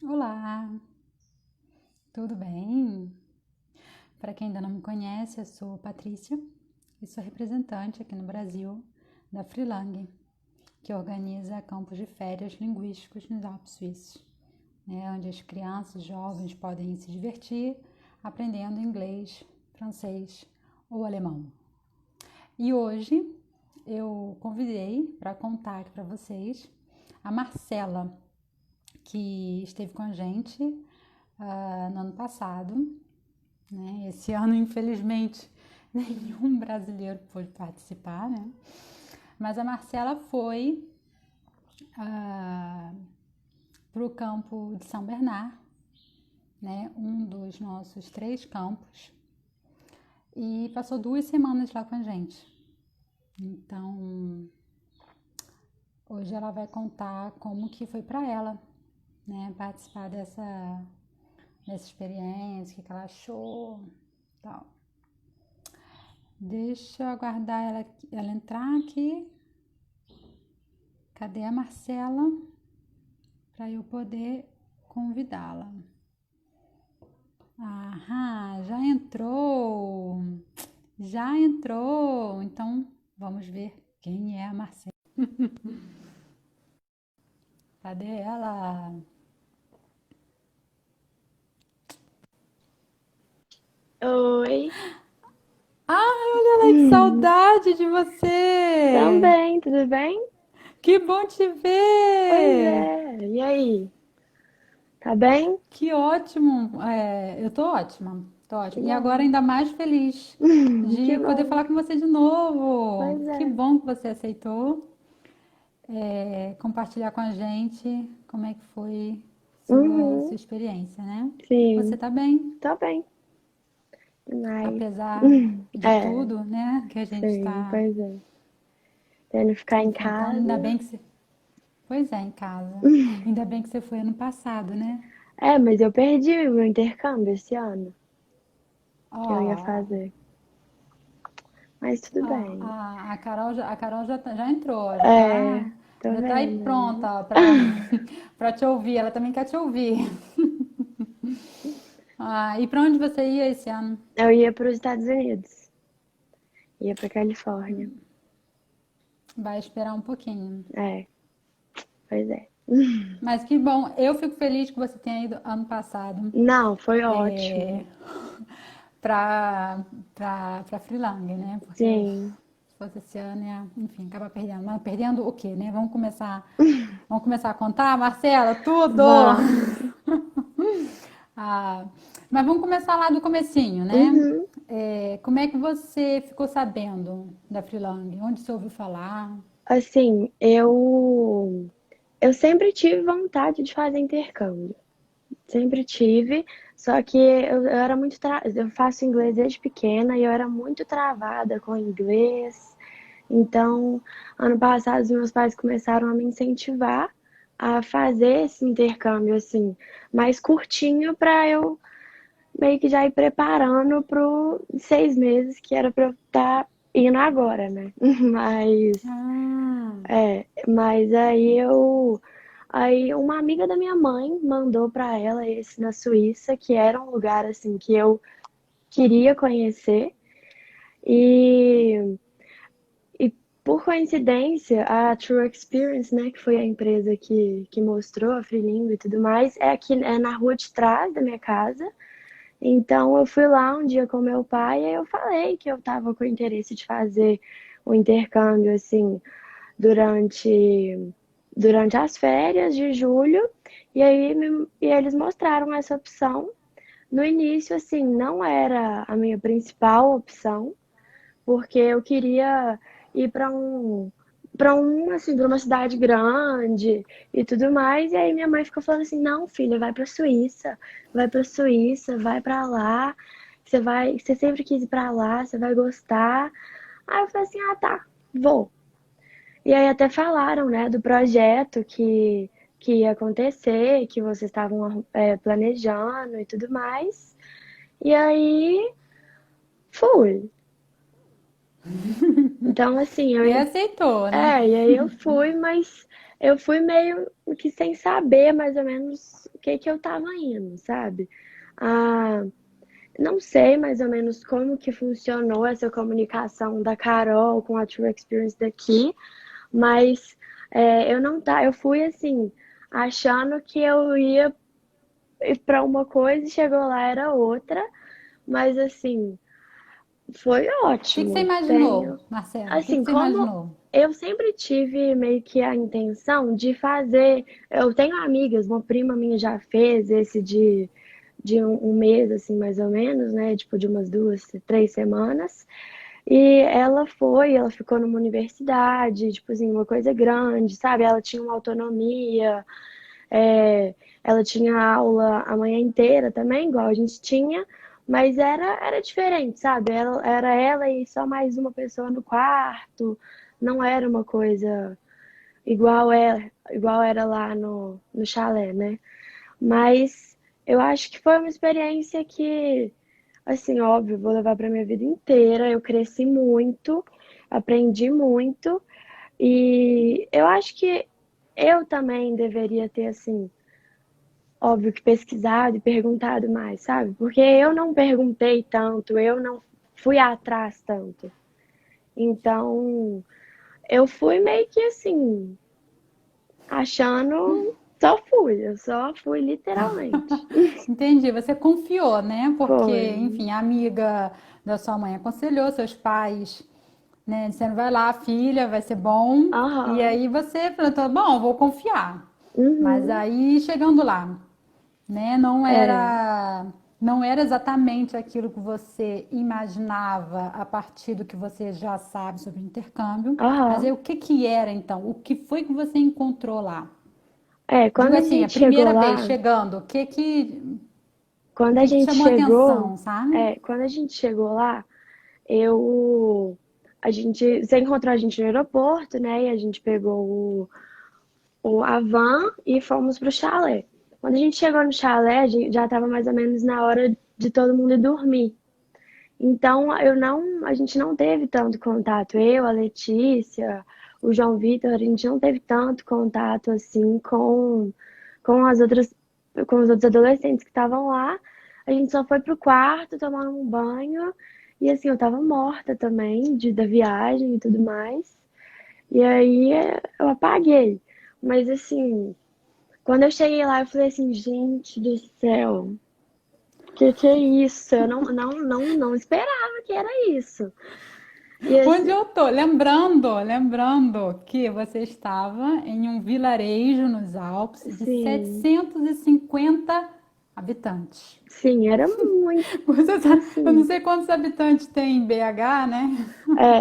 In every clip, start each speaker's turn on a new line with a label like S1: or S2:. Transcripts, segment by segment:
S1: Olá, tudo bem? Para quem ainda não me conhece, eu sou Patrícia e sou representante aqui no Brasil da Freelang, que organiza campos de férias linguísticos nos Alpes Suíços, né, onde as crianças e jovens podem se divertir aprendendo inglês, francês ou alemão. E hoje eu convidei para contar aqui para vocês a Marcela, que esteve com a gente no ano passado, né? Esse ano, infelizmente, nenhum brasileiro pôde participar, né? Mas a Marcela foi para o campo de São Bernard, né? Um dos nossos 3 campos, e passou 2 semanas lá com a gente. Então, hoje ela vai contar como que foi para ela, né? Participar dessa experiência, o que ela achou, tal. Deixa eu aguardar ela entrar aqui. Cadê a Marcela? Para eu poder convidá-la. Aham, já entrou! Já entrou! Então vamos ver quem é a Marcela. Cadê ela?
S2: Oi,
S1: Olha lá, que saudade de você!
S2: também, tudo bem?
S1: Que bom te
S2: Pois
S1: ver!
S2: é, e aí? Tá bem?
S1: Que ótimo! Eu tô ótima, tô
S2: Que
S1: ótima. E agora
S2: bom.
S1: ainda mais feliz
S2: Que
S1: de poder
S2: bom.
S1: falar com você de novo.
S2: Pois
S1: Que
S2: é.
S1: bom que você aceitou compartilhar com a gente como é que foi sua
S2: Uhum,
S1: experiência, né? Você
S2: sim,
S1: tá bem,
S2: tô bem. Demais.
S1: apesar de
S2: É,
S1: tudo, né? Que a gente
S2: sim,
S1: tá,
S2: pois é. Tendo que ficar em
S1: enfim, então ainda
S2: casa.
S1: bem que você, pois é, em casa. Ainda bem que você foi ano passado, né?
S2: É, mas eu perdi o meu intercâmbio esse ano, que eu ia
S1: Ó,
S2: fazer. Mas tudo bem.
S1: a Carol já entrou,
S2: É, tô
S1: já tá aí
S2: vendo aí.
S1: pronta para para te ouvir. Ela também quer te ouvir. E para onde você ia esse ano?
S2: Eu ia para os Estados Unidos. Ia pra Califórnia.
S1: Vai esperar um pouquinho.
S2: É, pois é.
S1: Mas que bom, eu fico feliz que você tenha ido ano passado
S2: Não, foi ótimo.
S1: para Freelang, né? Porque
S2: Sim.
S1: se fosse esse ano, enfim, acaba perdendo. Mas perdendo o quê, né? Vamos começar a contar, Marcela, tudo!
S2: Vamos.
S1: Ah, mas vamos começar lá do comecinho, né?
S2: Uhum.
S1: Como é que você ficou sabendo da Freelang? Onde você ouviu falar?
S2: Assim, eu sempre tive vontade de fazer intercâmbio. Sempre tive, só que eu era eu faço inglês desde pequena e eu era muito travada com inglês. Então, ano passado, os meus pais começaram a me incentivar a fazer esse intercâmbio assim, mais curtinho para eu meio que já ir preparando pro 6 meses que era pra eu estar indo agora, né? Mas,
S1: Ah,
S2: mas aí uma amiga da minha mãe mandou pra ela esse na Suíça, que era um lugar assim que eu queria conhecer e e por coincidência, a True Experience, né, que foi a empresa que mostrou a Freelingua e tudo mais, é na rua de trás da minha casa. Então eu fui lá um dia com meu pai e eu falei que eu estava com interesse de fazer o intercâmbio assim durante durante as férias de julho e eles mostraram essa opção. No início assim não era a minha principal opção, porque eu queria ir para uma cidade grande e tudo mais. E aí minha mãe ficou falando assim: "Não, filha, vai para Suíça, vai para lá. Você sempre quis ir para lá, você vai gostar". Aí eu falei assim: "Ah, tá, vou". E aí até falaram, né, do projeto que ia acontecer, que vocês estavam planejando e tudo mais. E aí fui. Então, assim,
S1: e aceitou, né?
S2: e aí eu fui, mas eu fui meio que sem saber mais ou menos o que que eu tava indo, sabe? Ah, não sei mais ou menos como que funcionou essa comunicação da Carol com a True Experience daqui, mas eu não tá, eu fui assim, achando que eu ia ir para uma coisa e chegou lá era outra, mas assim, foi
S1: O que que você
S2: ótimo.
S1: imaginou,
S2: Tenho,
S1: Marcela? O que que
S2: assim,
S1: você
S2: como
S1: imaginou?
S2: eu sempre tive meio que a intenção de fazer, eu tenho amigas, uma prima minha já fez esse de um mês, assim, mais ou menos, né? Tipo, de umas 2, 3 semanas. E ela ficou numa universidade, tipo assim, uma coisa grande, sabe? Ela tinha uma autonomia, é, ela tinha aula a manhã inteira também, igual a gente tinha, mas era diferente, sabe? Era ela e só mais uma pessoa no quarto, não era uma coisa igual era lá no chalé, né? Mas eu acho que foi uma experiência que, assim, óbvio, vou levar para minha vida inteira. Eu cresci muito, aprendi muito, e eu acho que eu também deveria ter, assim, óbvio que pesquisado e perguntado mais, sabe? Porque eu não perguntei tanto, eu não fui atrás tanto. Então, eu fui meio que assim, achando, eu só fui literalmente.
S1: Entendi, você confiou, né? Porque,
S2: Foi.
S1: enfim, a amiga da sua mãe aconselhou seus pais, né? Dizendo, vai lá, filha, vai ser bom. E
S2: Aham.
S1: aí você falou, tá bom, vou confiar. Mas
S2: Uhum.
S1: aí, chegando lá, né?
S2: É.
S1: Não era exatamente aquilo que você imaginava a partir do que você já sabe sobre o intercâmbio. Mas aí
S2: Aham.
S1: o que que era então? O que foi que você encontrou lá?
S2: Quando
S1: Digo
S2: a
S1: assim, a
S2: gente chegou
S1: primeira vez
S2: lá,
S1: chegando, o
S2: quando a
S1: que que te
S2: gente
S1: chamou a
S2: chegou,
S1: atenção, sabe?
S2: quando a gente chegou lá, eu, você encontrou a gente no aeroporto, né? E a gente pegou a van e fomos pro chalé. Quando a gente chegou no chalé, já estava mais ou menos na hora de todo mundo ir dormir. Então, a gente não teve tanto contato. Eu, a Letícia, o João Vitor, a gente não teve tanto contato assim com as outras, com os outros adolescentes que estavam lá. A gente só foi pro quarto tomar um banho. E assim, eu tava morta também da viagem e tudo mais. E aí eu apaguei. Mas assim, quando eu cheguei lá, eu falei assim, gente do céu, que é isso? Eu não esperava que era isso. E
S1: Onde
S2: assim,
S1: eu tô? Lembrando que você estava em um vilarejo nos Alpes de
S2: sim,
S1: 750 habitantes.
S2: sim, era muito
S1: Eu não
S2: assim.
S1: sei quantos habitantes tem em BH, né?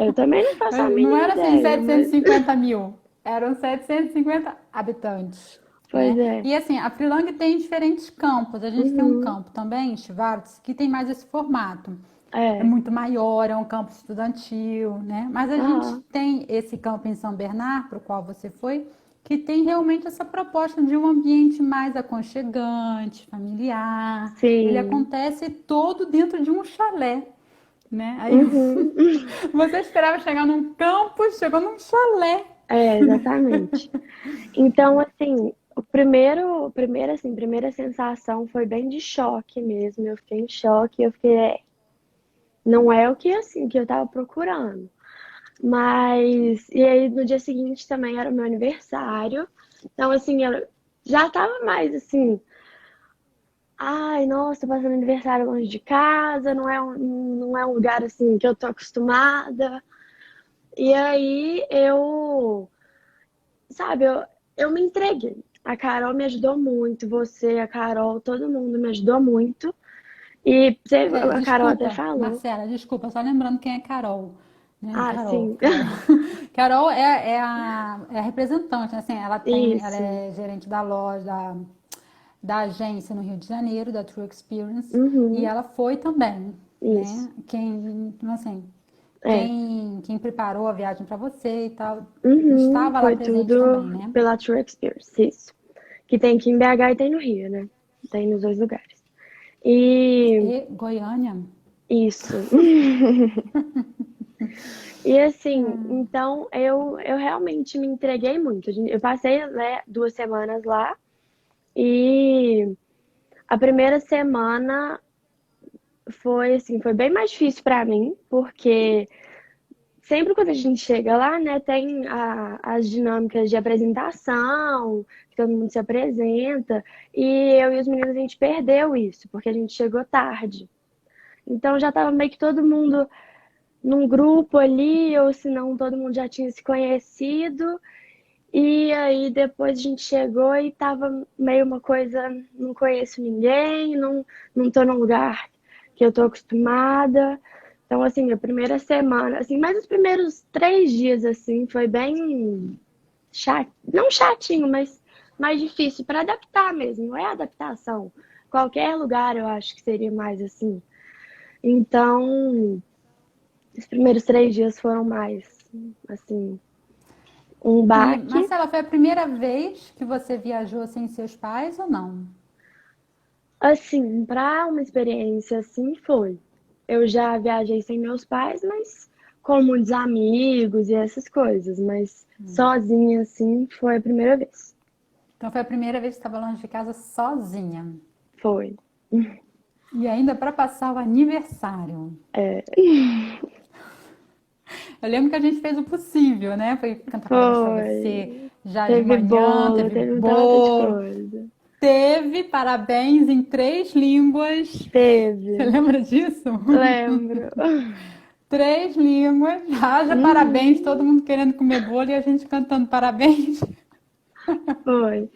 S2: Eu também não faço a
S1: Não
S2: mínima
S1: era assim
S2: ideia, mas
S1: 750 mil, eram 750 habitantes,
S2: pois
S1: né?
S2: é.
S1: E assim, a Freelang tem diferentes campos. A gente tem um
S2: Uhum,
S1: campo também, Schwartz, que tem mais esse formato. É
S2: é,
S1: muito maior, é um campo estudantil, né? Mas a gente
S2: aham,
S1: tem esse campo em São Bernardo, para o qual você foi, que tem realmente essa proposta de um ambiente mais aconchegante, familiar. Ele
S2: sim,
S1: acontece todo dentro de um chalé, né? Aí
S2: uhum,
S1: você esperava chegar num campus, chegou num chalé.
S2: exatamente. Então, assim, primeira sensação foi bem de choque mesmo. Eu fiquei em choque, eu fiquei, não é o que assim que eu tava procurando. Mas e aí no dia seguinte também era o meu aniversário. Então, assim, eu já tava mais assim, ai, nossa, tô passando aniversário longe de casa, não é um lugar assim que eu tô acostumada. E aí sabe, eu me entreguei. A Carol me ajudou muito, você, a Carol, todo mundo me ajudou muito. A Carol até
S1: Desculpa,
S2: falou.
S1: Marcela, desculpa, só lembrando quem é Carol. Né?
S2: Ah,
S1: Carol,
S2: sim.
S1: Carol. Carol é a representante, né? Assim, ela
S2: Isso.
S1: é gerente da loja, da agência no Rio de Janeiro, da True Experience, e
S2: Uhum,
S1: ela foi também,
S2: isso.
S1: né? Então, assim,
S2: É.
S1: quem preparou a viagem para você e tal,
S2: Uhum,
S1: estava lá
S2: foi
S1: presente também,
S2: tudo
S1: né?
S2: pela True Experience, isso. Que tem aqui em BH e tem no Rio, né? Tem nos dois lugares. E
S1: E Goiânia,
S2: isso. E assim,
S1: Hum.
S2: então eu realmente me entreguei muito. Eu passei, né, 2 semanas lá e a primeira semana foi assim, foi bem mais difícil pra mim, porque sempre quando a gente chega lá, né, tem as dinâmicas de apresentação, que todo mundo se apresenta, e eu e os meninos a gente perdeu isso, porque a gente chegou tarde. Então já tava meio que todo mundo num grupo ali, ou se não, todo mundo já tinha se conhecido. E aí depois a gente chegou e tava meio uma coisa, não conheço ninguém, não tô num lugar que eu tô acostumada. Então, assim, a primeira semana, assim, mas os primeiros 3 dias, assim, foi bem chato, não chatinho, mas mais difícil para adaptar mesmo, não é adaptação. Qualquer lugar eu acho que seria mais assim. Então, os primeiros 3 dias foram mais, assim, um
S1: E,
S2: baque.
S1: Marcela, foi a primeira vez que você viajou sem seus pais ou não?
S2: Assim, para uma experiência assim foi. Eu já viajei sem meus pais, mas com muitos amigos e essas coisas, mas sozinha assim foi a primeira vez.
S1: Então foi a primeira vez que estava longe de casa sozinha.
S2: Foi.
S1: E ainda para passar o aniversário.
S2: É,
S1: Eu lembro que a gente fez o possível, né? Foi cantar parabéns para você
S2: foi.
S1: já de
S2: Teve
S1: manhã,
S2: bolo,
S1: teve
S2: teve um tanto de
S1: bolo,
S2: coisa.
S1: teve parabéns em 3 línguas. Você
S2: Teve,
S1: lembra disso?
S2: lembro.
S1: 3 línguas. Haja parabéns, todo
S2: Uhum,
S1: mundo querendo comer bolo e a gente cantando parabéns.
S2: foi.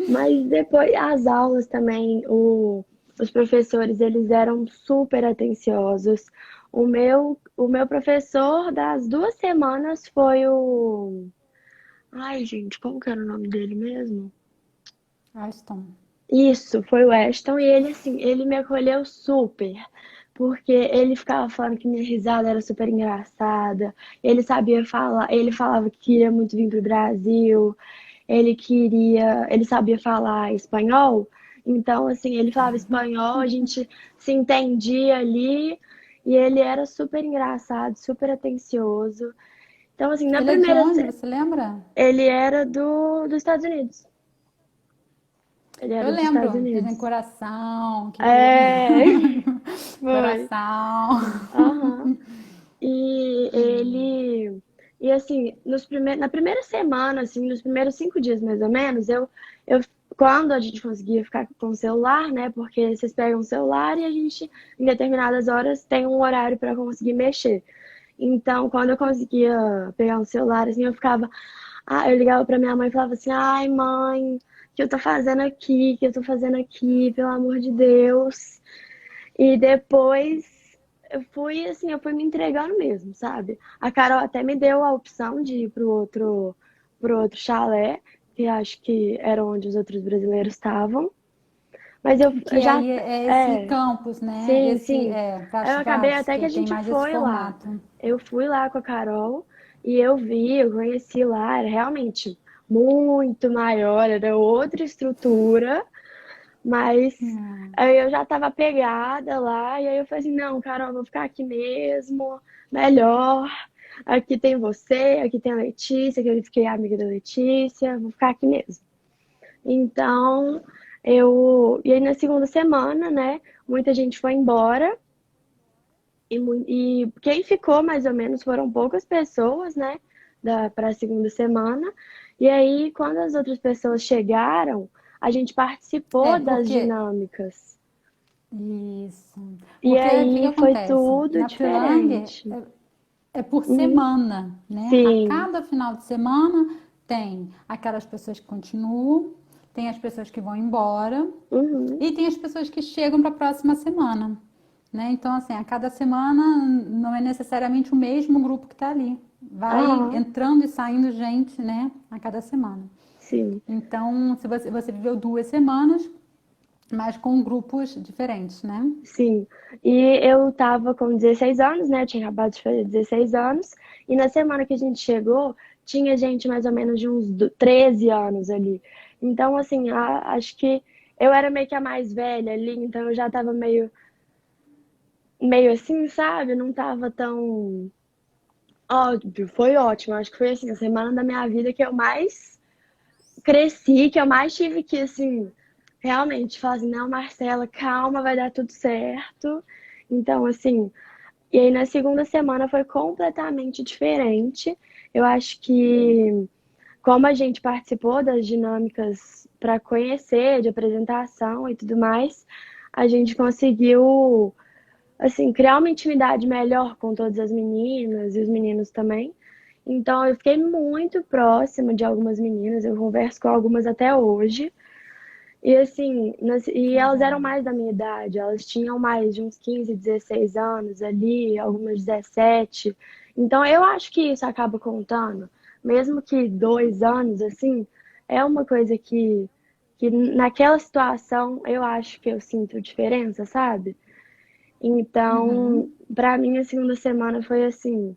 S2: Mas depois as aulas também, os professores, eles eram super atenciosos. O meu professor das 2 semanas foi o. Ai, gente, como que era o nome dele mesmo?
S1: Aston.
S2: Isso, foi o Ashton, e ele, assim, ele me acolheu super, porque ele ficava falando que minha risada era super engraçada, ele sabia falar, ele falava que queria muito vir pro Brasil, ele sabia falar espanhol, então, assim, ele falava espanhol, a gente se entendia ali, e ele era super engraçado, super atencioso. Então, assim, na
S1: Ele é de
S2: primeira,
S1: onde, você lembra?
S2: ele era dos Estados Unidos. Ele
S1: Eu
S2: era dos Estados
S1: lembro, dizem
S2: Unidos.
S1: coração, que
S2: É, foi.
S1: coração.
S2: Aham. E ele. E assim, na primeira semana, assim, nos primeiros 5 dias mais ou menos, quando a gente conseguia ficar com o celular, né? Porque vocês pegam o celular e a gente, em determinadas horas, tem um horário para conseguir mexer. Então, quando eu conseguia pegar um celular, assim, eu ficava. Ah, eu ligava pra minha mãe e falava assim: ai, mãe, o que eu tô fazendo aqui? O que eu tô fazendo aqui? Pelo amor de Deus. E depois eu fui me entregando mesmo, sabe? A Carol até me deu a opção de ir pro outro chalé, que acho que era onde os outros brasileiros estavam. Mas eu
S1: Que
S2: já,
S1: aí é esse
S2: é,
S1: campus, né?
S2: sim,
S1: Esse
S2: sim.
S1: é
S2: Aí eu acabei
S1: Praxevados,
S2: até que
S1: que
S2: a
S1: tem
S2: gente
S1: mais esse
S2: foi lá.
S1: formato.
S2: Eu fui lá com a Carol e eu conheci lá, era realmente muito maior, era outra estrutura. Mas aí eu já tava pegada lá, e aí eu falei assim, não, Carol, eu vou ficar aqui mesmo, melhor. Aqui tem você, aqui tem a Letícia, que eu fiquei amiga da Letícia, vou ficar aqui mesmo. Então, E aí na segunda semana, né, muita gente foi embora, e quem ficou mais ou menos foram poucas pessoas, né, para a segunda semana. E aí, quando as outras pessoas chegaram, a gente
S1: É,
S2: participou das
S1: porque
S2: dinâmicas.
S1: isso.
S2: E
S1: Porque o que que
S2: aí foi
S1: acontece?
S2: tudo
S1: Na Freelang
S2: diferente.
S1: é por
S2: Uhum.
S1: semana, né? A
S2: Sim.
S1: cada final de semana tem aquelas pessoas que continuam, tem as pessoas que vão embora
S2: Uhum.
S1: e tem as pessoas que chegam para a próxima semana, né? Então, assim, a cada semana não é necessariamente o mesmo grupo que está ali. Vai
S2: Aham.
S1: entrando e saindo gente, né? A cada semana.
S2: Sim.
S1: Então, se você viveu 2 semanas, mas com grupos diferentes, né?
S2: Sim. E eu tava com 16 anos, né? Eu tinha acabado de fazer 16 anos. E na semana que a gente chegou, tinha gente mais ou menos de uns 13 anos ali. Então, assim, acho que eu era meio que a mais velha ali, então eu já tava meio assim, sabe? Não tava tão. óbvio, foi ótimo. Acho que foi assim, a semana da minha vida que eu mais cresci, que eu mais tive que, assim, realmente falar assim, não, Marcela, calma, vai dar tudo certo. Então, assim, e aí na segunda semana foi completamente diferente. Eu acho que como a gente participou das dinâmicas para conhecer, de apresentação e tudo mais, a gente conseguiu, assim, criar uma intimidade melhor com todas as meninas e os meninos também. Então, eu fiquei muito próxima de algumas meninas, eu converso com algumas até hoje. E assim, e
S1: Que
S2: elas eram
S1: legal.
S2: mais da minha idade, elas tinham mais de uns 15, 16 anos ali, algumas 17. Então eu acho que isso acaba contando, mesmo que 2 anos, assim, é uma coisa que naquela situação eu acho que eu sinto diferença, sabe? Então,
S1: Uhum.
S2: pra mim a segunda semana foi assim,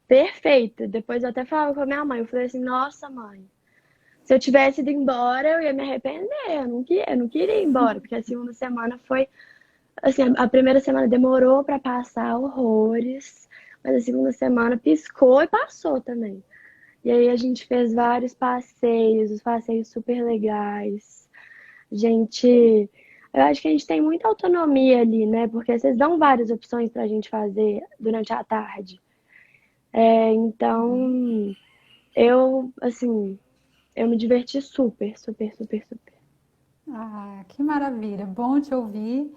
S2: perfeita. Depois eu até falava com a minha mãe, eu falei assim, nossa mãe. Se eu tivesse ido embora, eu ia me arrepender. Eu não queria ir embora, porque a segunda semana foi. Assim, a primeira semana demorou para passar horrores, mas a segunda semana piscou e passou também. E aí a gente fez vários passeios, os passeios super legais. Gente, eu acho que a gente tem muita autonomia ali, né? Porque vocês dão várias opções pra gente fazer durante a tarde.
S1: Uhum.
S2: Então, assim, eu me diverti super, super, super, super.
S1: Ah, que maravilha, bom te ouvir.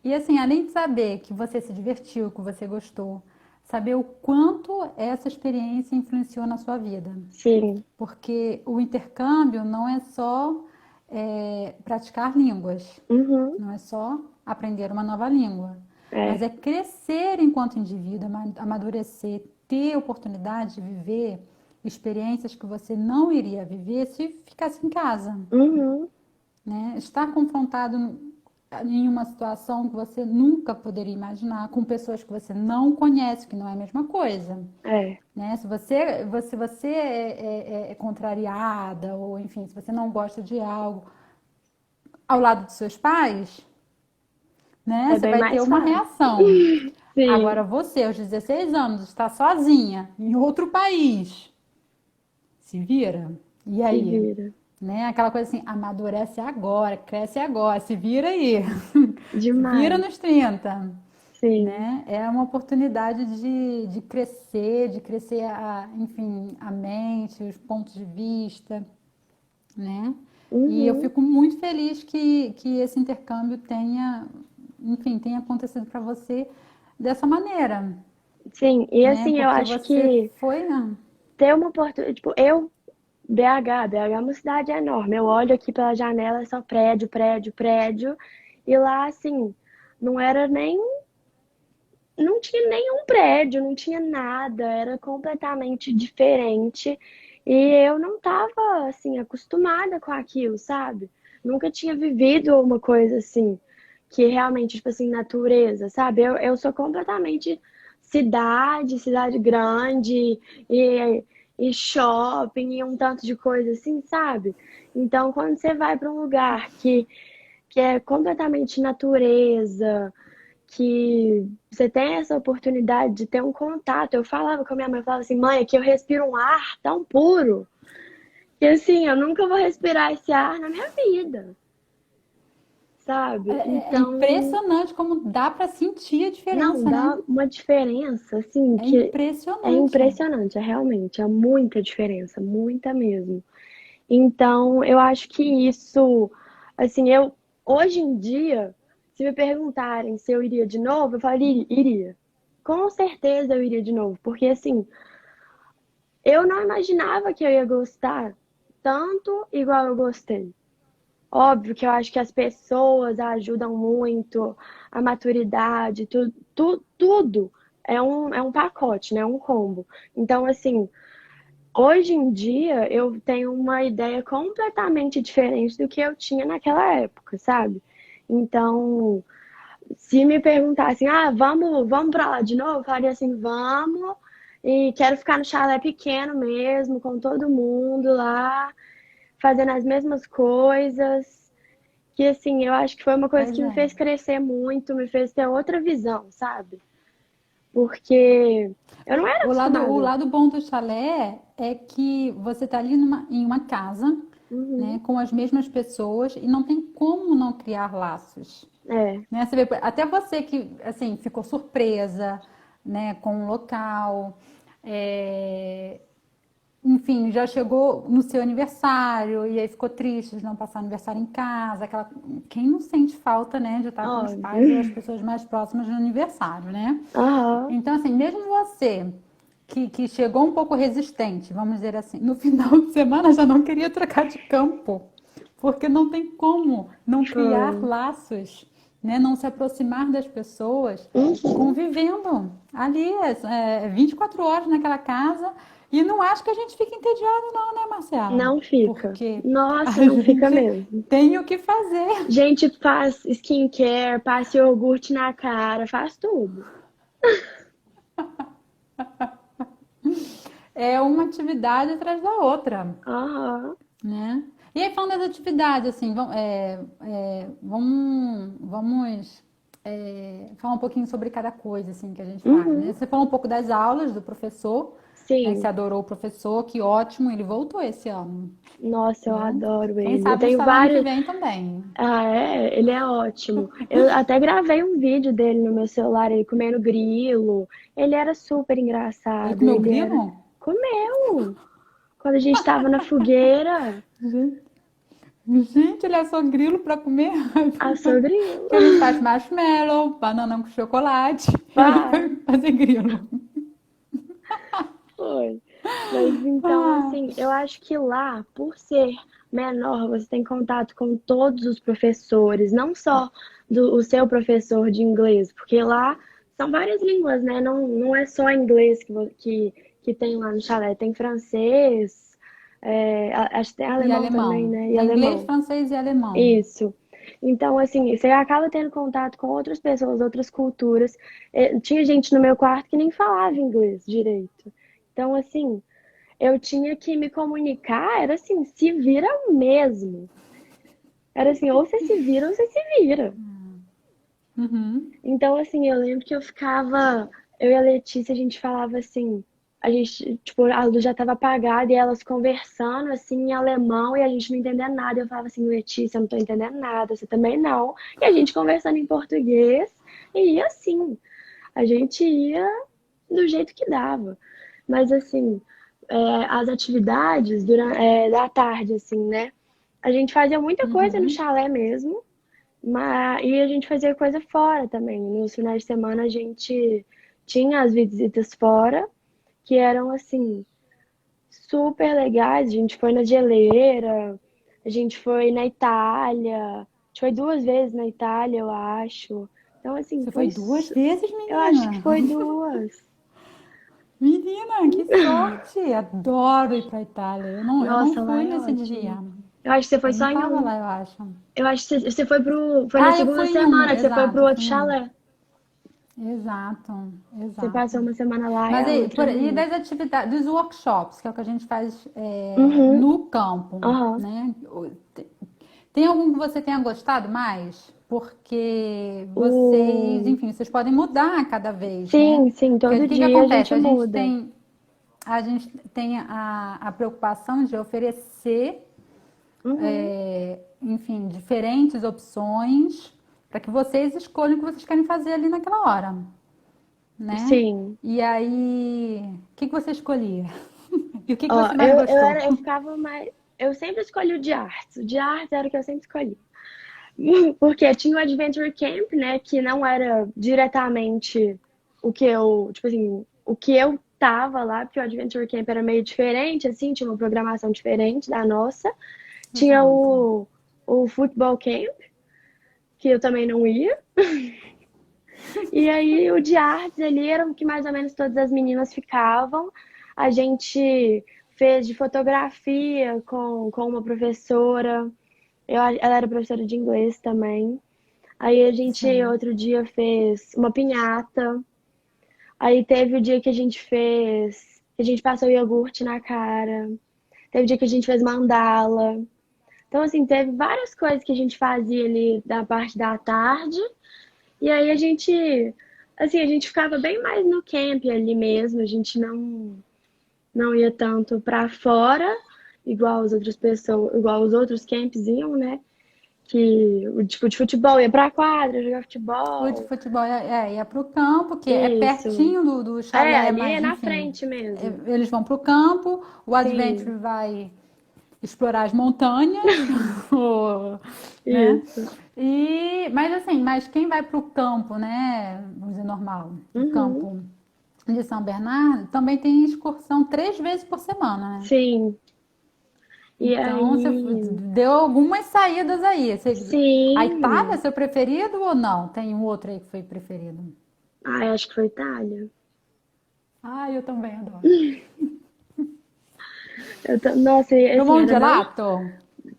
S1: E assim, além de saber que você se divertiu, que você gostou, saber o quanto essa experiência influenciou na sua vida.
S2: Sim.
S1: Porque o intercâmbio não é só praticar línguas,
S2: Uhum.
S1: não é só aprender uma nova língua, mas
S2: É,
S1: é crescer enquanto indivíduo, amadurecer, ter oportunidade de viver experiências que você não iria viver se ficasse em casa,
S2: uhum,
S1: né? Estar confrontado em uma situação que você nunca poderia imaginar, com pessoas que você não conhece, que não é a mesma coisa,
S2: é,
S1: né? Se você é contrariada, ou enfim, se você não gosta de algo ao lado dos seus pais, né?
S2: é
S1: Você
S2: bem
S1: vai ter
S2: mais
S1: uma
S2: fácil.
S1: reação.
S2: Sim,
S1: Agora você, aos 16 anos, está sozinha em outro país, se vira. E
S2: se
S1: aí?
S2: vira.
S1: Né? Aquela coisa assim, amadurece agora, cresce agora, se vira aí. Se vira
S2: Demais.
S1: nos 30,
S2: Sim.
S1: né? É uma oportunidade de crescer enfim, a mente, os pontos de vista, né? E eu
S2: Uhum.
S1: fico muito feliz que esse intercâmbio tenha, enfim, tenha acontecido para você dessa maneira,
S2: Sim, e
S1: né?
S2: assim, eu
S1: Porque
S2: acho
S1: você
S2: que
S1: foi.
S2: ter uma oportunidade. Tipo, BH é uma cidade enorme. Eu olho aqui pela janela, é só prédio, prédio, prédio. E lá, assim, não era nem. Não tinha nenhum prédio, não tinha nada, era completamente diferente. E eu não estava, assim, acostumada com aquilo, sabe? Nunca tinha vivido uma coisa assim, que realmente, tipo assim, natureza, sabe? Eu sou completamente cidade grande, e shopping, e um tanto de coisa assim, sabe? Então, quando você vai para um lugar que é completamente natureza, que você tem essa oportunidade de ter um contato. Eu falava com a minha mãe, eu falava assim, mãe, aqui eu respiro um ar tão puro que assim, eu nunca vou respirar esse ar na minha vida, sabe?
S1: É
S2: Então,
S1: impressionante como dá para sentir a
S2: não,
S1: diferença, né?
S2: dá uma diferença, assim,
S1: É
S2: que é
S1: impressionante.
S2: impressionante, é realmente, é muita diferença, muita mesmo. Então, eu acho que isso, assim, hoje em dia, se me perguntarem se eu iria de novo, eu falaria, iria. Com certeza eu iria de novo, porque assim, eu não imaginava que eu ia gostar tanto igual eu gostei. Óbvio que eu acho que as pessoas ajudam muito, a maturidade, tudo é um pacote, né? Um combo. Então, assim, hoje em dia eu tenho uma ideia completamente diferente do que eu tinha naquela época, sabe? Então, se me perguntassem, vamos pra lá de novo, eu faria assim, vamos, e quero ficar no chalé pequeno mesmo, com todo mundo lá, fazendo as mesmas coisas. Que assim, eu acho que foi uma coisa
S1: Pois
S2: que me
S1: é.
S2: fez crescer muito, me fez ter outra visão, sabe? porque eu não era
S1: O
S2: acostumada.
S1: lado bom do chalé é que você está ali em uma casa,
S2: Uhum.
S1: né, com as mesmas pessoas e não tem como não criar laços.
S2: É.
S1: Né? Você vê, até você que assim ficou surpresa, né, com o local, é, enfim, já chegou no seu aniversário e aí ficou triste de não passar o aniversário em casa. Quem não sente falta, né, de estar com os pais ou as
S2: Óbvio.
S1: pessoas mais próximas no aniversário, né?
S2: Aham.
S1: Então, assim, mesmo você que chegou um pouco resistente, vamos dizer assim, no final de semana já não queria trocar de campo, porque não tem como não criar
S2: Foi.
S1: laços, né? Não se aproximar das pessoas
S2: Uhum.
S1: convivendo ali 24 horas naquela casa. E não acho que a gente fique entediado, não, né, Marcela?
S2: Não fica.
S1: Porque a
S2: Nossa, não fica
S1: gente
S2: mesmo.
S1: tem o que fazer.
S2: Gente faz skincare, passa iogurte na cara, faz tudo.
S1: É uma atividade atrás da outra.
S2: Aham.
S1: Né? E aí, falando das atividades, assim, vamos falar um pouquinho sobre cada coisa, assim, que a gente faz, né?
S2: Uhum.
S1: Você falou um pouco das aulas do professor, né? Você
S2: Sim.
S1: adorou o professor, que ótimo, ele voltou esse ano,
S2: Nossa, eu
S1: né?
S2: adoro
S1: Quem
S2: ele. Eu
S1: sabe
S2: tenho
S1: estará ano que
S2: vários.
S1: vem também.
S2: Ah, é? Ele é ótimo. Eu até gravei um vídeo dele no meu celular, ele comendo grilo. Ele era super
S1: Ele
S2: engraçado.
S1: comeu
S2: Ele era.
S1: grilo?
S2: Comeu! Quando a gente tava na fogueira,
S1: Gente, gente, ele assou grilo para comer?
S2: assou grilo.
S1: Que a gente faz marshmallow, banana com chocolate, ele
S2: Vai,
S1: foi fazer grilo.
S2: foi. Mas então,
S1: Ah,
S2: assim, eu acho que lá, por ser menor, você tem contato com todos os professores, não só o seu professor de inglês, porque lá são várias línguas, né? Não é só inglês que tem lá no chalé, tem francês, acho que tem
S1: e
S2: alemão também,
S1: alemão.
S2: né? E
S1: É inglês,
S2: alemão.
S1: francês e alemão.
S2: Isso. Então, assim, você acaba tendo contato com outras pessoas, outras culturas. Tinha gente no meu quarto que nem falava inglês direito. Então, assim, eu tinha que me comunicar, era assim, se vira mesmo. Era assim, ou você se vira ou você se vira.
S1: Uhum.
S2: Então, assim, eu lembro que eu e a Letícia, a gente falava assim, a gente, tipo, a luz já estava apagada e elas conversando assim em alemão e a gente não entendendo nada. Eu falava assim, Letícia, eu não tô entendendo nada, você também não. E a gente conversando em português e ia assim, a gente ia do jeito que dava. Mas assim, as atividades da tarde, assim, né? A gente fazia muita coisa no
S1: Uhum.
S2: chalé mesmo, e a gente fazia coisa fora também. Nos finais de semana a gente tinha as visitas fora, que eram assim, super legais. A gente foi na geleira, a gente foi na Itália, a gente foi 2 vezes na Itália, eu acho. Então, assim,
S1: Você foi duas vezes,
S2: eu acho que
S1: menina?
S2: foi 2.
S1: Menina, que sorte! Adoro ir pra Itália. Eu não
S2: Nossa, lá
S1: fui
S2: é
S1: nesse dia.
S2: ótimo. Eu acho que você foi
S1: Eu não
S2: só em
S1: tava
S2: um.
S1: lá, eu acho.
S2: Eu acho que você foi na
S1: Ah, eu
S2: segunda
S1: fui em um,
S2: semana que você foi pro
S1: exato,
S2: outro
S1: fui em um.
S2: chalé.
S1: Exato,
S2: Você
S1: exato.
S2: passou uma semana lá e
S1: Mas
S2: a outra
S1: e
S2: no.
S1: das atividades, dos workshops, que é o que a gente faz
S2: Uhum,
S1: no campo,
S2: aham.
S1: né? Tem algum que você tenha gostado mais? Porque vocês,
S2: O...
S1: enfim, vocês podem mudar a cada vez, né?
S2: Sim, sim,
S1: Porque
S2: todo
S1: o que
S2: dia a
S1: acontece?
S2: gente muda.
S1: A gente tem a preocupação de oferecer,
S2: Uhum,
S1: enfim, diferentes opções para que vocês escolham o que vocês querem fazer ali naquela hora, né?
S2: sim.
S1: E aí, o que você escolhia? E o que
S2: Ó,
S1: você mais gostou?
S2: eu ficava mais. Eu sempre escolhi o de artes. O de artes era o que eu sempre escolhi. Porque tinha o Adventure Camp, né? Que não era diretamente o que eu, tipo assim, o que eu tava lá, porque o Adventure Camp era meio diferente, assim, tinha uma programação diferente da nossa. Tinha
S1: Exato.
S2: o Football Camp, que eu também não ia. E aí o de artes ali era o que mais ou menos todas as meninas ficavam. A gente fez de fotografia com uma professora. Ela era professora de inglês também. Aí a gente
S1: Sim.
S2: outro dia fez uma pinhata. Aí teve o dia que a gente fez, que a gente passou iogurte na cara. Teve o dia que a gente fez mandala. Então, assim, teve várias coisas que a gente fazia ali da parte da tarde. E aí a gente Assim, a gente ficava bem mais no camp ali mesmo, a gente não ia tanto pra fora, igual as outras pessoas, igual os outros camps iam, né? Que o tipo de futebol ia pra quadra, jogar
S1: O de
S2: futebol.
S1: futebol ia para o campo, que é
S2: Isso.
S1: pertinho do
S2: É,
S1: chalé,
S2: ali é
S1: mas
S2: na
S1: enfim,
S2: frente mesmo.
S1: eles vão para o campo, o
S2: Sim,
S1: Adventure vai explorar as montanhas, né?
S2: isso.
S1: Mas assim, mas quem vai para o campo, né? Vamos dizer normal, o
S2: Uhum.
S1: campo de São Bernardo, também tem excursão 3 vezes por semana, né?
S2: Sim. E
S1: Então, você
S2: aí,
S1: deu algumas saídas aí. A Itália é
S2: sim.
S1: seu preferido ou não? Tem um outro aí que foi preferido?
S2: Ah, acho que foi Itália.
S1: Ah, eu também adoro.
S2: Nossa, e, assim,
S1: Tomou um
S2: era não.
S1: gelato?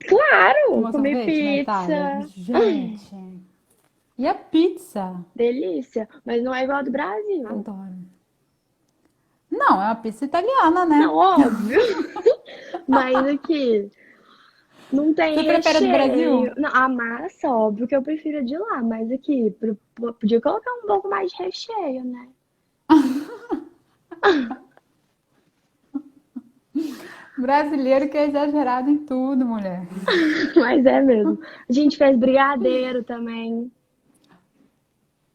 S2: Claro,
S1: Tomou
S2: comi
S1: sorvete na Itália?
S2: pizza.
S1: Gente. E a pizza?
S2: Delícia. Mas não é igual a do Brasil.
S1: Adoro. Não, é uma pizza italiana,
S2: Não,
S1: né?
S2: óbvio. Mas aqui, não tem
S1: Você prefere a do
S2: recheio.
S1: Brasil?
S2: Não, a massa, óbvio que eu prefiro a de lá. Mas aqui, podia colocar um pouco mais de recheio, né?
S1: Brasileiro que é exagerado em tudo, mulher.
S2: Mas é mesmo. A gente fez brigadeiro também.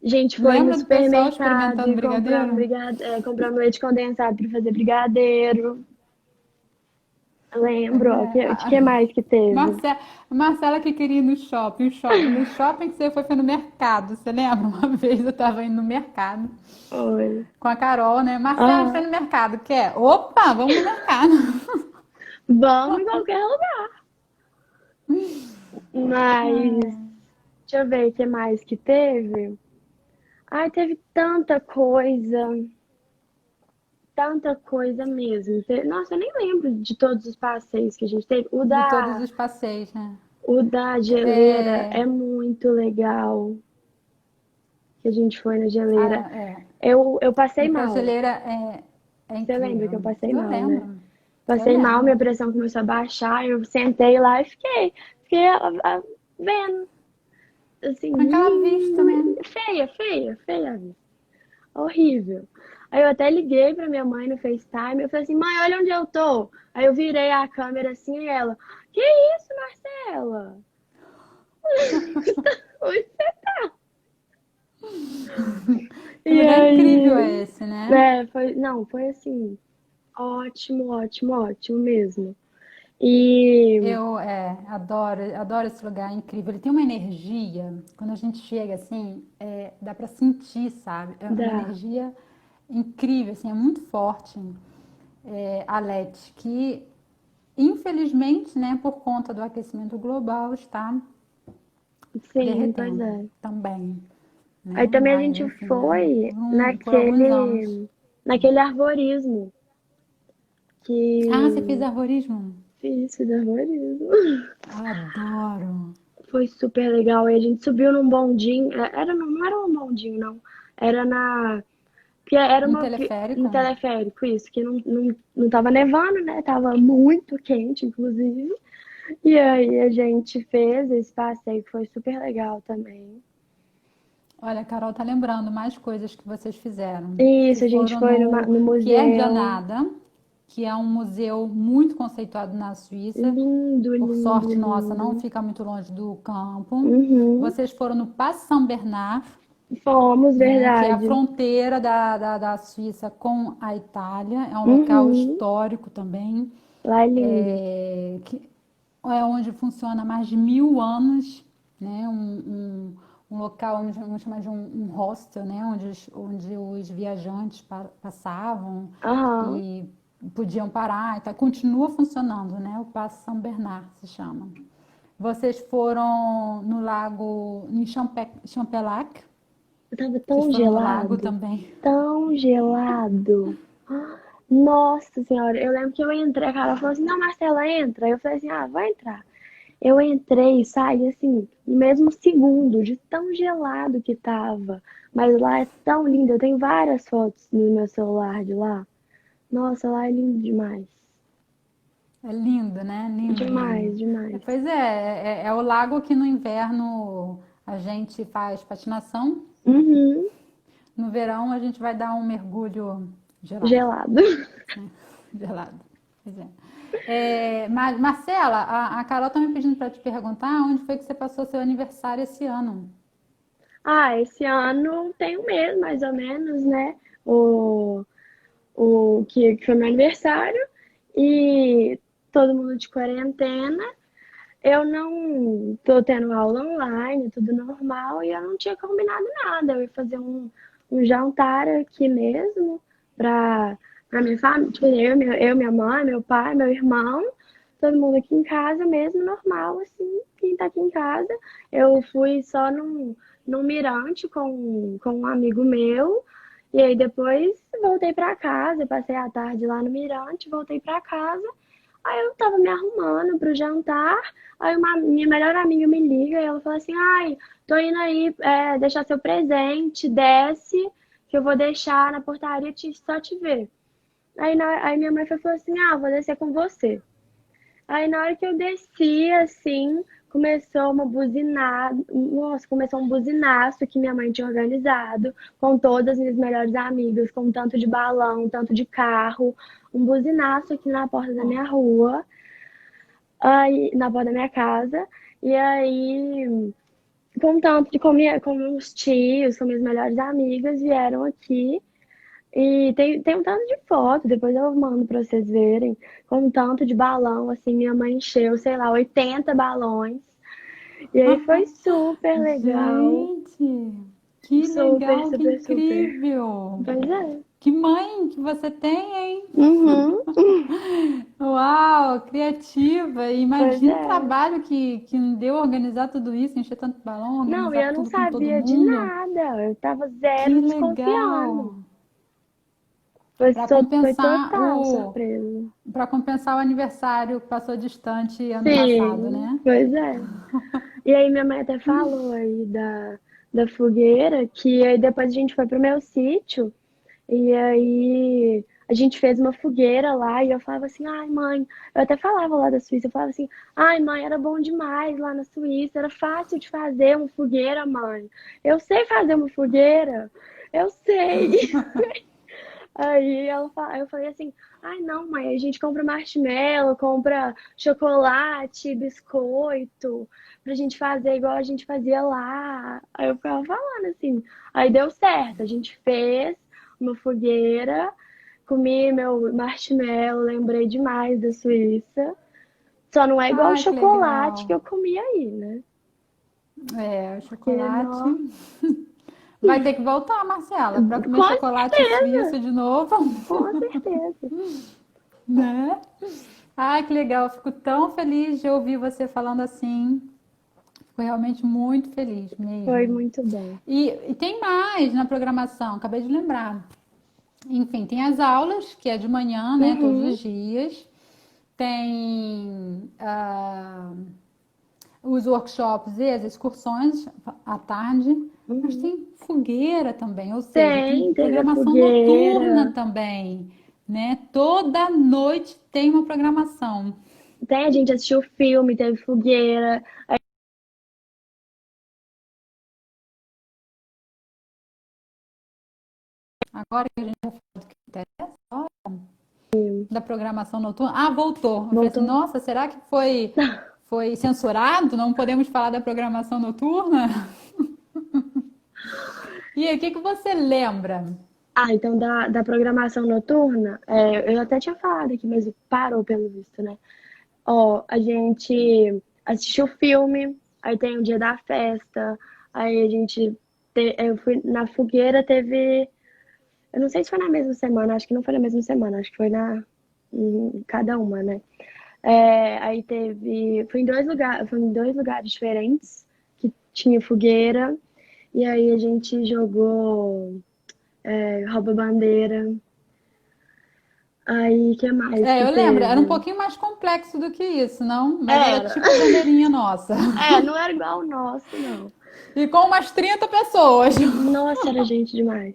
S2: A gente foi no
S1: Lembra do pessoal
S2: supermercado
S1: experimentando
S2: e compramos,
S1: brigadeiro?
S2: compramos leite condensado para fazer brigadeiro. Lembro, ó, de que mais que teve?
S1: Marcela, Marcela que queria ir no shopping, no shopping que você foi no mercado, você lembra? Uma vez eu tava indo no mercado
S2: Oi.
S1: com a Carol, né? Marcela, a gente foi
S2: Ah,
S1: no mercado, quer? Opa, vamos no mercado.
S2: vamos em qualquer lugar. Mas, deixa eu ver o que mais que teve. Ai, teve tanta coisa mesmo. Nossa, eu nem lembro de todos os passeios que a gente teve.
S1: De todos os passeios, né?
S2: O da geleira
S1: É,
S2: é muito legal, que a gente foi na geleira.
S1: é,
S2: Eu passei
S1: ir pra
S2: mal.
S1: geleira é
S2: Você lembra que
S1: incrível.
S2: eu passei
S1: Eu
S2: mal, né?
S1: lembro, eu
S2: Passei mal, minha
S1: lembro.
S2: pressão começou a baixar, eu sentei lá e fiquei vendo, assim,
S1: Com aquela vista,
S2: lindo,
S1: né?
S2: feia, feia, feia a vista, horrível. Aí eu até liguei pra minha mãe no FaceTime, eu falei assim, mãe, olha onde eu tô. Aí eu virei a câmera assim e ela, que isso, Marcela? Onde você tá?
S1: Que
S2: E
S1: lugar incrível é
S2: aí,
S1: esse, né?
S2: não, foi assim, ótimo, ótimo, ótimo mesmo. E,
S1: Eu adoro esse lugar, é incrível. Ele tem uma energia, quando a gente chega assim, dá pra sentir, sabe? É uma
S2: dá,
S1: energia incrível, assim, é muito forte, a LED, que infelizmente, né, por conta do aquecimento global, está
S2: sim, pois
S1: derretendo
S2: é.
S1: também,
S2: Aí
S1: né?
S2: também a
S1: Mas
S2: gente
S1: enfim,
S2: foi
S1: por alguns anos.
S2: naquele arborismo,
S1: Ah, você fez
S2: que
S1: arborismo?
S2: fiz arborismo.
S1: Adoro.
S2: Foi super legal. Aí a gente subiu num bondinho, não era um bondinho, não. Era na, que era
S1: Um
S2: um
S1: teleférico?
S2: teleférico, isso, que não tava nevando, né? Tava muito quente, inclusive. E aí a gente fez esse passeio, que foi super legal também.
S1: Olha, a Carol tá lembrando mais coisas que vocês fizeram.
S2: Isso,
S1: Vocês
S2: a gente
S1: foram
S2: foi
S1: no
S2: no museu.
S1: Chierdjanada, que é um museu muito conceituado na Suíça.
S2: Lindo,
S1: Por
S2: lindo,
S1: sorte nossa,
S2: lindo.
S1: não fica muito longe do campo.
S2: Uhum.
S1: Vocês foram no Passo São Bernard,
S2: Fomos,
S1: né, que é a
S2: verdade.
S1: fronteira da Suíça com a Itália. É um local
S2: Uhum.
S1: histórico também,
S2: Lá é lindo.
S1: que é onde funciona há mais de 1000 anos, né? Um local, vamos chamar de um hostel, né? Onde os viajantes passavam
S2: Aham.
S1: e podiam parar. Então, continua funcionando, né? O Passo São Bernard se chama. Vocês foram no lago, em Champelac.
S2: Tava
S1: Vocês
S2: tão
S1: foram no lago
S2: gelado.
S1: também.
S2: Tão gelado. Nossa senhora, eu lembro que eu entrei, a Carol falou assim, não, Marcela, entra. Eu falei assim, ah, vou entrar. Eu entrei e saí assim, no mesmo segundo, de tão gelado que tava. Mas lá é tão lindo, eu tenho várias fotos no meu celular de lá. Nossa, lá é lindo demais.
S1: É lindo, né? Lindo, lindo.
S2: Demais, demais.
S1: Pois é o lago que no inverno a gente faz patinação.
S2: Uhum.
S1: no verão a gente vai dar um mergulho gelado.
S2: Gelado.
S1: Gelado. Pois é. Marcela, a Carol tá me pedindo para te perguntar onde foi que você passou seu aniversário esse ano.
S2: Esse ano tem um mês, mais ou menos, né? O, que foi meu aniversário. E todo mundo de quarentena. Eu não tô tendo aula online, tudo normal, e eu não tinha combinado nada. Eu ia fazer um jantar aqui mesmo pra minha família. Tipo, eu, minha mãe, meu pai, meu irmão, todo mundo aqui em casa mesmo, normal, assim, quem tá aqui em casa. Eu fui só num mirante com um amigo meu, e aí depois voltei pra casa, passei a tarde lá no mirante, voltei pra casa. Aí eu tava me arrumando pro jantar, aí minha melhor amiga me liga e ela fala assim, ai, tô indo aí deixar seu presente, desce, que eu vou deixar na portaria só te ver. Aí minha mãe falou assim, vou descer com você. Aí na hora que eu desci, assim, começou um buzinaço que minha mãe tinha organizado, com todas as minhas melhores amigas, com tanto de balão, tanto de carro, um buzinaço aqui na porta da minha rua, aí, na porta da minha casa, e aí, com meus tios, com minhas melhores amigas, vieram aqui, e tem um tanto de foto, depois eu mando pra vocês verem, com um tanto de balão, assim, minha mãe encheu, sei lá, 80 balões. E aí foi super legal.
S1: Gente, que
S2: Super,
S1: legal, que
S2: super, super.
S1: incrível!
S2: Pois é.
S1: Que mãe que você tem, hein?
S2: Uhum,
S1: Uau, criativa! E
S2: pois
S1: imagina o
S2: é.
S1: trabalho que deu organizar tudo isso, encher tanto balão,
S2: Não, e
S1: organizar
S2: eu não
S1: tudo com todo
S2: sabia de
S1: mundo.
S2: nada. Eu tava
S1: Que
S2: zero desconfiando.
S1: legal! Para
S2: Foi
S1: compensar
S2: total surpresa.
S1: para compensar o aniversário que passou distante ano passado,
S2: Sim,
S1: né?
S2: pois é. E aí minha mãe até falou aí da fogueira, que aí depois a gente foi pro meu sítio. E aí a gente fez uma fogueira lá e eu falava assim, ai mãe, eu até falava lá da Suíça, eu falava assim, ai mãe, era bom demais lá na Suíça, era fácil de fazer uma fogueira, mãe. Eu sei fazer uma fogueira, eu sei. Aí eu falei assim, ai não, mãe, a gente compra marshmallow, compra chocolate, biscoito, pra gente fazer igual a gente fazia lá. Aí eu ficava falando assim, aí deu certo, a gente fez uma fogueira, comi meu marshmallow, lembrei demais da Suíça. Só não é igual o
S1: Ai, que
S2: chocolate que
S1: legal!
S2: eu comi aí, né?
S1: O
S2: Porque,
S1: chocolate.
S2: não...
S1: Vai ter que voltar, Marcela, para comer
S2: Com
S1: chocolate suíço
S2: certeza,
S1: de novo,
S2: com certeza.
S1: né? Ai, que legal. Eu fico tão feliz de ouvir você falando assim. Fico realmente muito feliz
S2: Foi
S1: mesmo.
S2: muito bom.
S1: E tem mais na programação, acabei de lembrar. Enfim, tem as aulas, que é de manhã, né? Todos
S2: Uhum.
S1: os dias. Tem os workshops e as excursões à tarde. Mas
S2: Uhum.
S1: tem fogueira também, ou seja, tem
S2: Teve a
S1: programação noturna
S2: fogueira,
S1: também, né? Toda noite tem uma programação.
S2: a gente assistiu filme, teve fogueira.
S1: Agora que a gente já falou do que interessa, ó, da programação noturna. Ah, voltou. Eu falei assim,
S2: Voltou.
S1: nossa, será que foi censurado? Não podemos falar da programação noturna? E aí, o que que você lembra?
S2: Então da programação noturna, eu até tinha falado aqui, mas parou pelo visto, né? Ó, a gente assistiu filme, aí tem o dia da festa, aí eu fui na fogueira, teve. Eu não sei se foi na mesma semana, acho que não foi na mesma semana, acho que foi em cada uma, né? Aí teve. Foi em dois lugares diferentes que tinha fogueira. E aí a gente jogou rouba-bandeira. Aí, que mais que
S1: Eu lembro, era um
S2: teve?
S1: pouquinho mais complexo do que isso, não? Mas era
S2: Era.
S1: tipo a bandeirinha nossa.
S2: Não era igual o nosso, não.
S1: E com umas 30 pessoas.
S2: Nossa, era gente demais.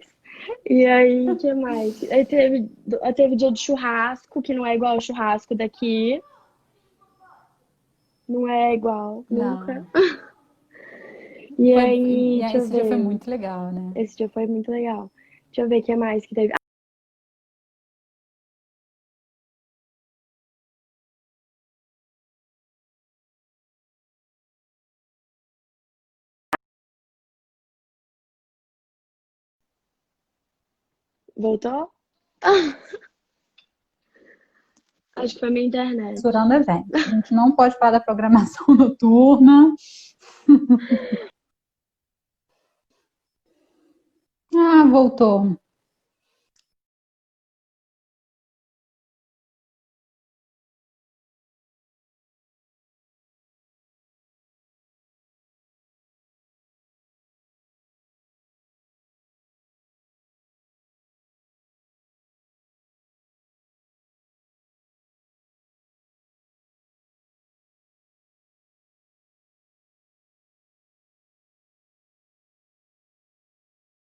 S2: E aí, que mais? Aí teve dia de churrasco, que não é igual o churrasco daqui. Não é igual, nunca.
S1: Não.
S2: E
S1: Foi,
S2: aí,
S1: e aí
S2: deixa eu
S1: esse dia foi
S2: ver.
S1: muito legal, né?
S2: Esse dia foi muito legal. Deixa eu ver o que mais que teve. Voltou? Acho que foi minha internet.
S1: Censurando eventos. A gente não pode falar da programação noturna. Ah, voltou.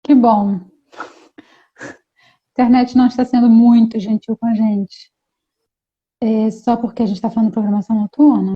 S1: Que bom. A internet não está sendo muito gentil com a gente. É só porque a gente está falando de programação noturna.